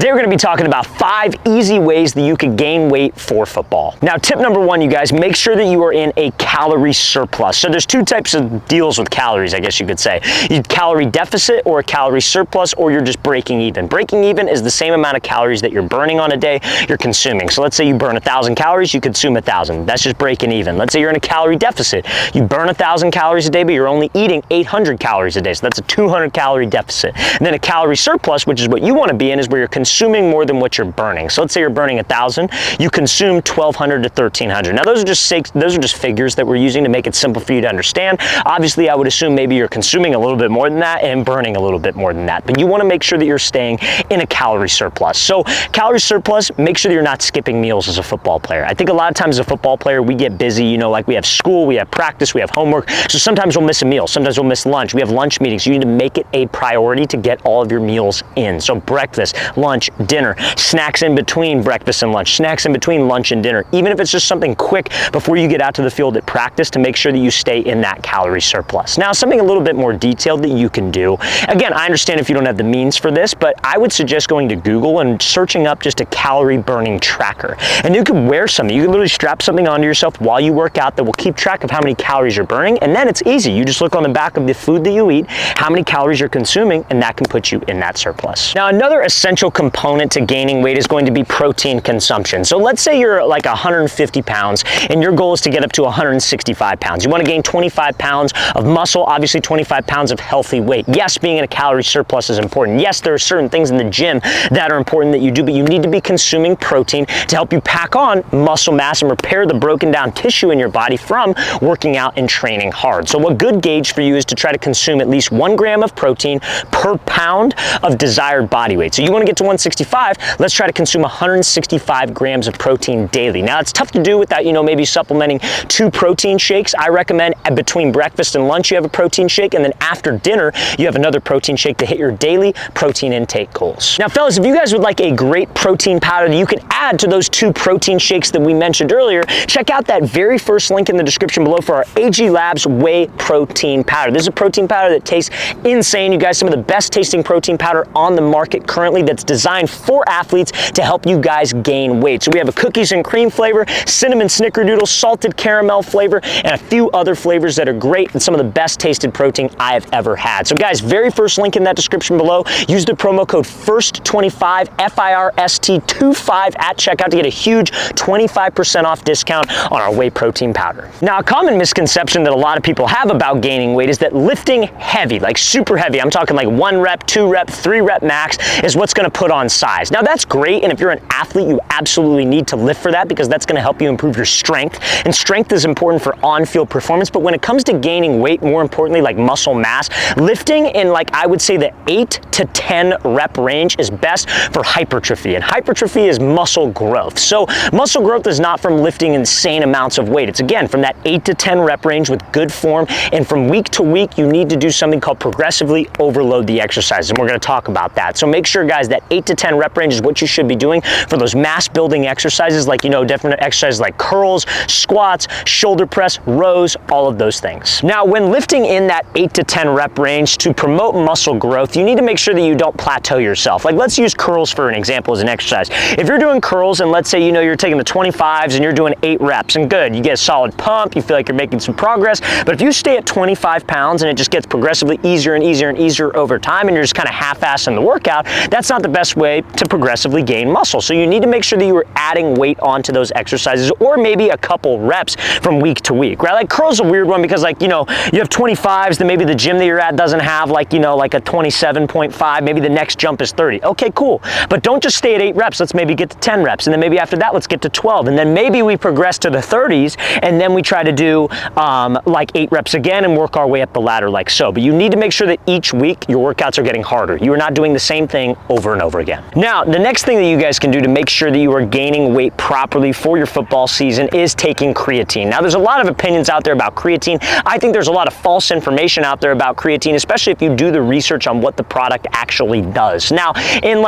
Today we're going to be talking about 5 easy ways that you can gain weight for football. Now, tip number 1, you guys, make sure that you are in a calorie surplus. So there's 2 types of deals with calories, I guess you could say. You calorie deficit or a calorie surplus, or you're just breaking even. Breaking even is the same amount of calories that you're burning on a day you're consuming. So let's say you burn 1,000 calories, you consume 1,000. That's just breaking even. Let's say you're in a calorie deficit. You burn 1,000 calories a day, but you're only eating 800 calories a day. So that's a 200 calorie deficit. And then a calorie surplus, which is what you want to be in, is where you're consuming more than what you're burning. So let's say you're burning 1,000, you consume 1,200 to 1,300. Now those are just figures that we're using to make it simple for you to understand. Obviously, I would assume maybe you're consuming a little bit more than that and burning a little bit more than that. But you want to make sure that you're staying in a calorie surplus. So calorie surplus, make sure that you're not skipping meals as a football player. I think a lot of times as a football player, we get busy, you know, like we have school, we have practice, we have homework. So sometimes we'll miss a meal. Sometimes we'll miss lunch. We have lunch meetings. You need to make it a priority to get all of your meals in. So breakfast, lunch, dinner, snacks in between breakfast and lunch, snacks in between lunch and dinner, even if it's just something quick before you get out to the field at practice, to make sure that you stay in that calorie surplus. Now, something a little bit more detailed that you can do. Again, I understand if you don't have the means for this, but I would suggest going to Google and searching up just a calorie burning tracker. And you can wear something. You can literally strap something onto yourself while you work out that will keep track of how many calories you're burning. And then it's easy. You just look on the back of the food that you eat, how many calories you're consuming, and that can put you in that surplus. Now, another essential component to gaining weight is going to be protein consumption. So let's say you're like 150 pounds and your goal is to get up to 165 pounds. You want to gain 25 pounds of muscle, obviously 25 pounds of healthy weight. Yes, being in a calorie surplus is important. Yes, there are certain things in the gym that are important that you do, but you need to be consuming protein to help you pack on muscle mass and repair the broken down tissue in your body from working out and training hard. So a good gauge for you is to try to consume at least 1 gram of protein per pound of desired body weight. So you want to get to 165, let's try to consume 165 grams of protein daily. Now, it's tough to do without, you know, maybe supplementing 2 protein shakes. I recommend between breakfast and lunch, you have a protein shake, and then after dinner, you have another protein shake to hit your daily protein intake goals. Now, fellas, if you guys would like a great protein powder that you can add to those 2 protein shakes that we mentioned earlier, check out that very first link in the description below for our AG Labs Whey Protein Powder. This is a protein powder that tastes insane. You guys, some of the best tasting protein powder on the market currently that's designed for athletes to help you guys gain weight. So we have a cookies and cream flavor, cinnamon snickerdoodle, salted caramel flavor, and a few other flavors that are great and some of the best tasted protein I have ever had. So guys, very first link in that description below. Use the promo code FIRST25, FIRST25 at checkout to get a huge 25% off discount on our whey protein powder. Now, a common misconception that a lot of people have about gaining weight is that lifting heavy, like super heavy, I'm talking like 1 rep, 2 rep, 3 rep max, is what's going to put on size. Now, that's great, and if you're an athlete, you absolutely need to lift for that because that's going to help you improve your strength, and strength is important for on-field performance. But when it comes to gaining weight, more importantly, like muscle mass, lifting in, like, I would say the 8 to 10 rep range is best for hypertrophy, and hypertrophy is muscle growth. So muscle growth is not from lifting insane amounts of weight. It's, again, from that 8 to 10 rep range with good form, and from week to week, you need to do something called progressively overload the exercise, and we're going to talk about that. So make sure, guys, that 8 to 10 rep range is what you should be doing for those mass building exercises, like, you know, different exercises like curls, squats, shoulder press, rows, all of those things. Now, when lifting in that 8 to 10 rep range to promote muscle growth, you need to make sure that you don't plateau yourself. Like, let's use curls for an example as an exercise. If you're doing curls and let's say, you know, you're taking the 25s and you're doing 8 reps, and good, you get a solid pump, you feel like you're making some progress, but if you stay at 25 pounds and it just gets progressively easier and easier and easier over time and you're just kind of half-assing the workout, that's not the best way to progressively gain muscle. So you need to make sure that you are adding weight onto those exercises, or maybe a couple reps from week to week, right? Like curls is a weird one because, like, you know, you have 25s, then maybe the gym that you're at doesn't have, like, you know, like a 27.5, maybe the next jump is 30. Okay, cool. But don't just stay at 8 reps. Let's maybe get to 10 reps. And then maybe after that, let's get to 12. And then maybe we progress to the 30s and then we try to do like 8 reps again and work our way up the ladder like so. But you need to make sure that each week your workouts are getting harder. You are not doing the same thing over and over again. Now, the next thing that you guys can do to make sure that you are gaining weight properly for your football season is taking creatine. Now, there's a lot of opinions out there about creatine. I think there's a lot of false information out there about creatine, especially if you do the research on what the product actually does. Now, in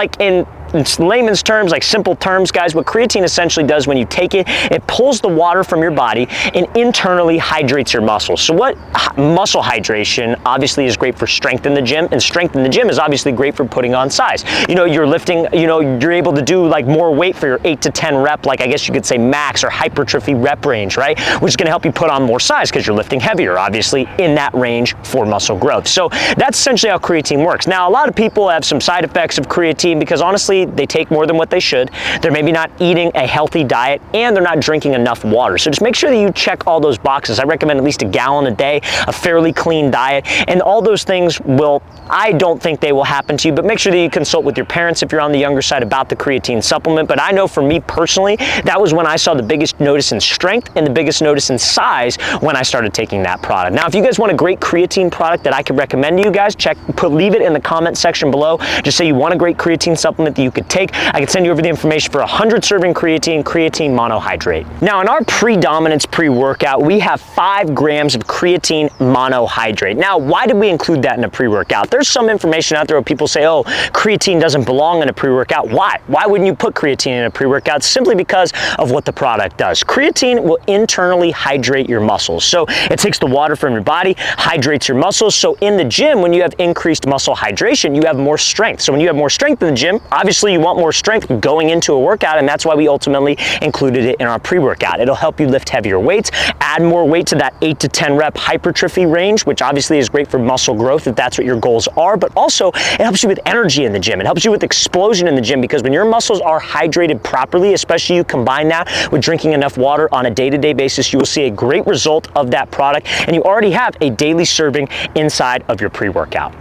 in layman's terms, like simple terms, guys, what creatine essentially does when you take it, it pulls the water from your body and internally hydrates your muscles. So what muscle hydration obviously is great for strength in the gym, and strength in the gym is obviously great for putting on size. You know, you're lifting, you know, you're able to do like more weight for your 8 to 10 rep, like I guess you could say max or hypertrophy rep range, right? Which is gonna help you put on more size because you're lifting heavier, obviously, in that range for muscle growth. So that's essentially how creatine works. Now, a lot of people have some side effects of creatine because honestly, they take more than what they should. They're maybe not eating a healthy diet and they're not drinking enough water. So just make sure that you check all those boxes. I recommend at least a gallon a day, a fairly clean diet, and all those things will, I don't think they will happen to you, but make sure that you consult with your parents if you're on the younger side about the creatine supplement. But I know for me personally, that was when I saw the biggest notice in strength and the biggest notice in size when I started taking that product. Now, if you guys want a great creatine product that I could recommend to you guys, leave it in the comment section below. Just say you want a great creatine supplement that you could take. I could send you over the information for 100 serving creatine monohydrate. Now, in our predominance pre-workout, we have 5 grams of creatine monohydrate. Now, why did we include that in a pre-workout? There's some information out there where people say, oh, creatine doesn't belong in a pre-workout. Why? Why wouldn't you put creatine in a pre-workout? Simply because of what the product does. Creatine will internally hydrate your muscles. So it takes the water from your body, hydrates your muscles. So in the gym, when you have increased muscle hydration, you have more strength. So when you have more strength in the gym, obviously you want more strength going into a workout, and that's why we ultimately included it in our pre-workout. It'll help you lift heavier weights, add more weight to that 8 to 10 rep hypertrophy range, which obviously is great for muscle growth if that's what your goals are, but also it helps you with energy in the gym. It helps you with explosion in the gym because when your muscles are hydrated properly, especially you combine that with drinking enough water on a day-to-day basis, you will see a great result of that product, and you already have a daily serving inside of your pre-workout.